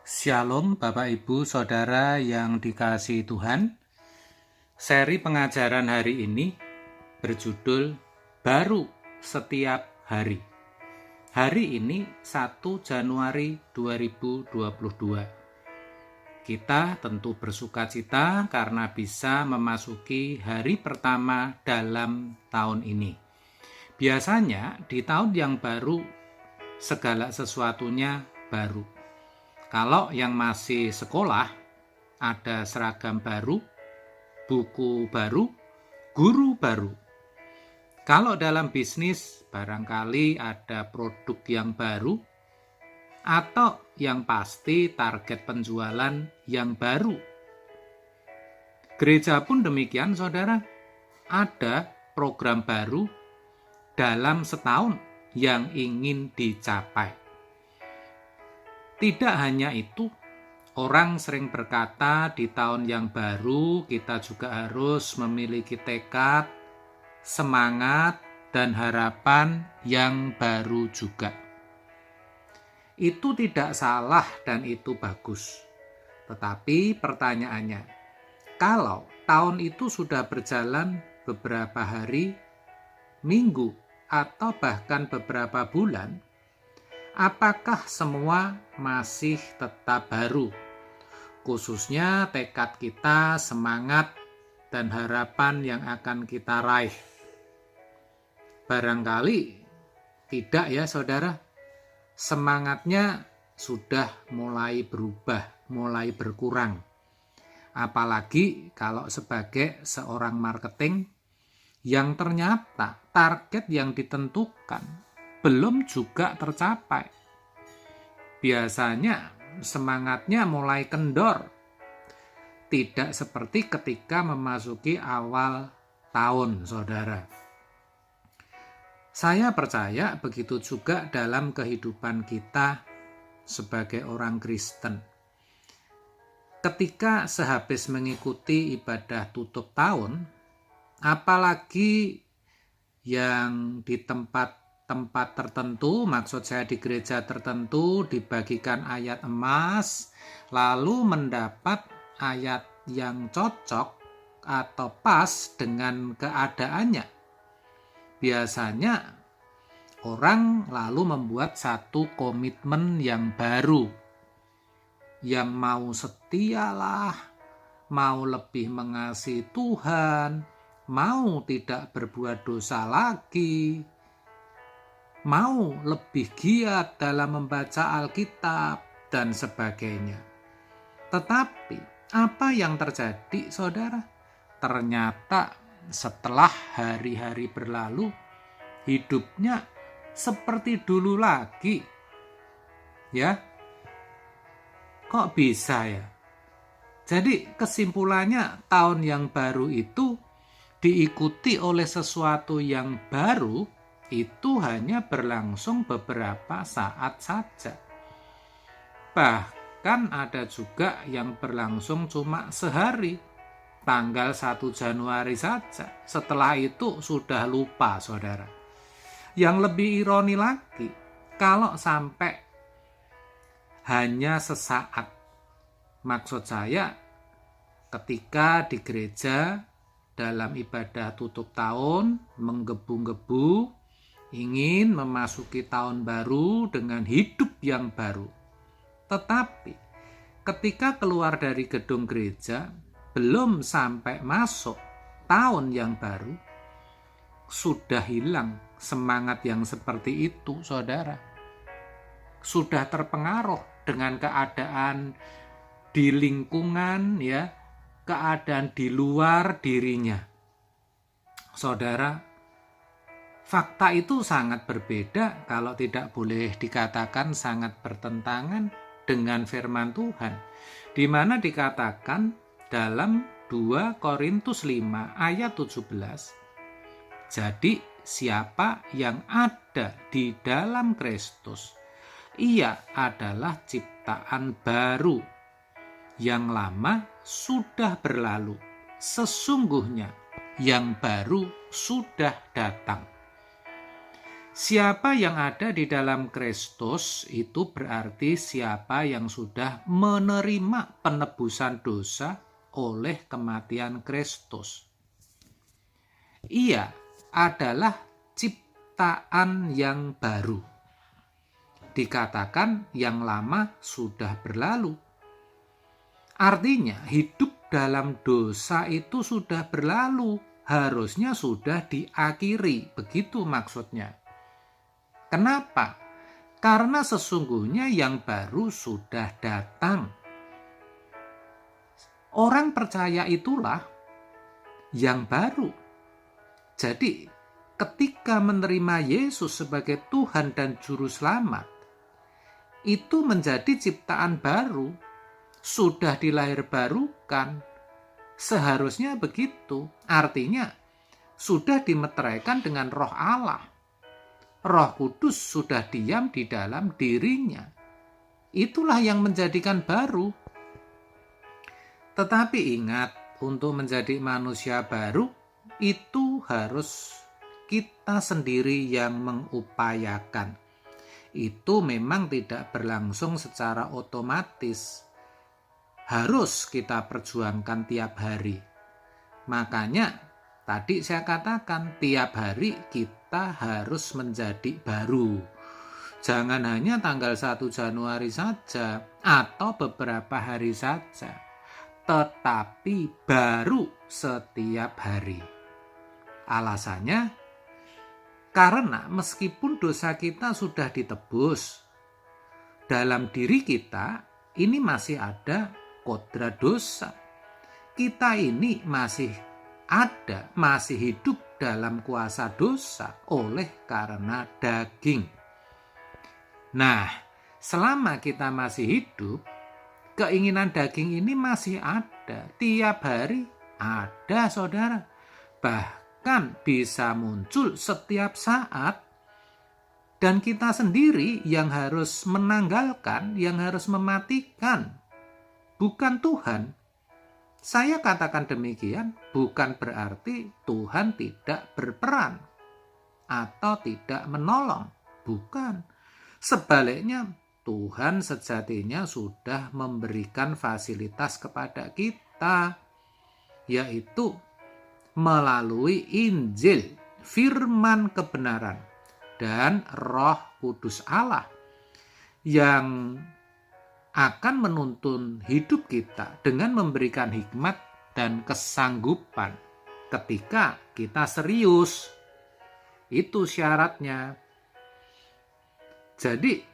Shalom Bapak Ibu Saudara yang dikasihi Tuhan. Seri pengajaran hari ini berjudul Baru Setiap Hari. Hari ini 1 Januari 2022. Kita tentu bersukacita karena bisa memasuki hari pertama dalam tahun ini. Biasanya di tahun yang baru segala sesuatunya baru. Kalau yang masih sekolah, ada seragam baru, buku baru, guru baru. Kalau dalam bisnis, barangkali ada produk yang baru, atau yang pasti target penjualan yang baru. Gereja pun demikian, saudara. Ada program baru dalam setahun yang ingin dicapai. Tidak hanya itu, orang sering berkata di tahun yang baru kita juga harus memiliki tekad, semangat, dan harapan yang baru juga. Itu tidak salah dan itu bagus. Tetapi pertanyaannya, kalau tahun itu sudah berjalan beberapa hari, minggu, atau bahkan beberapa bulan, apakah semua masih tetap baru? Khususnya tekad kita, semangat, dan harapan yang akan kita raih. Barangkali tidak ya saudara. Semangatnya sudah mulai berubah, mulai berkurang. Apalagi kalau sebagai seorang marketing yang ternyata target yang ditentukan belum juga tercapai. Biasanya semangatnya mulai kendor. Tidak seperti ketika memasuki awal tahun, saudara. Saya percaya begitu juga dalam kehidupan kita sebagai orang Kristen. Ketika sehabis mengikuti ibadah tutup tahun, apalagi yang di tempat tertentu, maksud saya di gereja tertentu, dibagikan ayat emas, lalu mendapat ayat yang cocok atau pas dengan keadaannya. Biasanya orang lalu membuat satu komitmen yang baru, yang mau setialah, mau lebih mengasihi Tuhan, mau tidak berbuat dosa lagi, mau lebih giat dalam membaca Alkitab, dan sebagainya. Tetapi, apa yang terjadi, saudara? Ternyata setelah hari-hari berlalu, hidupnya seperti dulu lagi. Ya, kok bisa ya? Jadi kesimpulannya tahun yang baru itu diikuti oleh sesuatu yang baru, itu hanya berlangsung beberapa saat saja. Bahkan ada juga yang berlangsung cuma sehari, tanggal 1 Januari saja. Setelah itu sudah lupa, saudara. Yang lebih ironi lagi, kalau sampai hanya sesaat. Maksud saya, ketika di gereja dalam ibadah tutup tahun, menggebu-gebu, ingin memasuki tahun baru dengan hidup yang baru. Tetapi ketika keluar dari gedung gereja, belum sampai masuk tahun yang baru, sudah hilang semangat yang seperti itu, saudara. Sudah terpengaruh dengan keadaan di lingkungan, ya, keadaan di luar dirinya. Saudara, fakta itu sangat berbeda, kalau tidak boleh dikatakan sangat bertentangan dengan firman Tuhan, di mana dikatakan dalam 2 Korintus 5 ayat 17, jadi siapa yang ada di dalam Kristus, ia adalah ciptaan baru, yang lama sudah berlalu, sesungguhnya yang baru sudah datang. Siapa yang ada di dalam Kristus itu berarti siapa yang sudah menerima penebusan dosa oleh kematian Kristus. Ia adalah ciptaan yang baru. Dikatakan yang lama sudah berlalu. Artinya hidup dalam dosa itu sudah berlalu, harusnya sudah diakhiri, begitu maksudnya. Kenapa? Karena sesungguhnya yang baru sudah datang. Orang percaya itulah yang baru. Jadi, ketika menerima Yesus sebagai Tuhan dan Juru Selamat, itu menjadi ciptaan baru, sudah dilahirbarukan. Seharusnya begitu. Artinya, sudah dimeteraikan dengan Roh Allah. Roh Kudus sudah diam di dalam dirinya. Itulah yang menjadikan baru. Tetapi ingat, untuk menjadi manusia baru, itu harus kita sendiri yang mengupayakan. Itu memang tidak berlangsung secara otomatis. Harus kita perjuangkan tiap hari. Makanya, tadi saya katakan tiap hari kita harus menjadi baru. Jangan hanya tanggal 1 Januari saja atau beberapa hari saja, tetapi baru setiap hari. Alasannya, karena meskipun dosa kita sudah ditebus, dalam diri kita ini masih ada kodrat dosa. Kita ini masih hidup dalam kuasa dosa oleh karena daging. Nah, selama kita masih hidup, keinginan daging ini masih ada. Tiap hari ada, saudara. Bahkan bisa muncul setiap saat. Dan kita sendiri yang harus menanggalkan, yang harus mematikan. Bukan Tuhan. Saya katakan demikian bukan berarti Tuhan tidak berperan atau tidak menolong. Bukan. Sebaliknya, Tuhan sejatinya sudah memberikan fasilitas kepada kita, yaitu melalui Injil, firman kebenaran, dan Roh Kudus Allah yang akan menuntun hidup kita dengan memberikan hikmat dan kesanggupan ketika kita serius. Itu syaratnya. Jadi,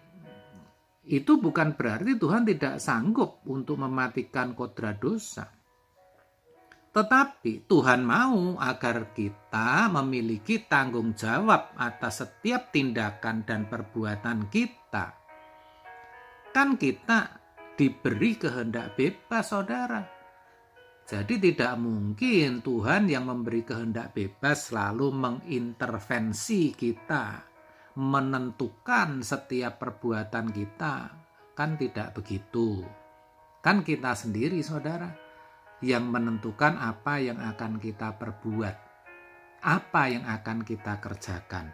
itu bukan berarti Tuhan tidak sanggup untuk mematikan kodrat dosa. Tetapi Tuhan mau agar kita memiliki tanggung jawab atas setiap tindakan dan perbuatan kita. Kan kita diberi kehendak bebas, saudara. Jadi tidak mungkin Tuhan yang memberi kehendak bebas selalu mengintervensi kita, menentukan setiap perbuatan kita. Kan tidak begitu. Kan kita sendiri, saudara, yang menentukan apa yang akan kita perbuat, apa yang akan kita kerjakan.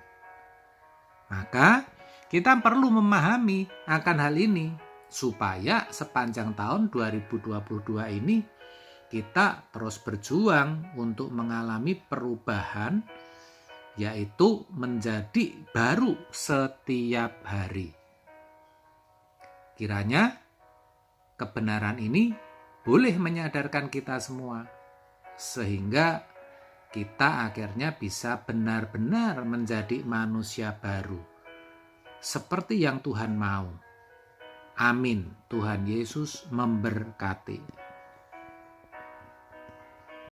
Maka kita perlu memahami akan hal ini supaya sepanjang tahun 2022 ini kita terus berjuang untuk mengalami perubahan, yaitu menjadi baru setiap hari. Kiranya kebenaran ini boleh menyadarkan kita semua, sehingga kita akhirnya bisa benar-benar menjadi manusia baru, seperti yang Tuhan mau. Amin. Tuhan Yesus memberkati.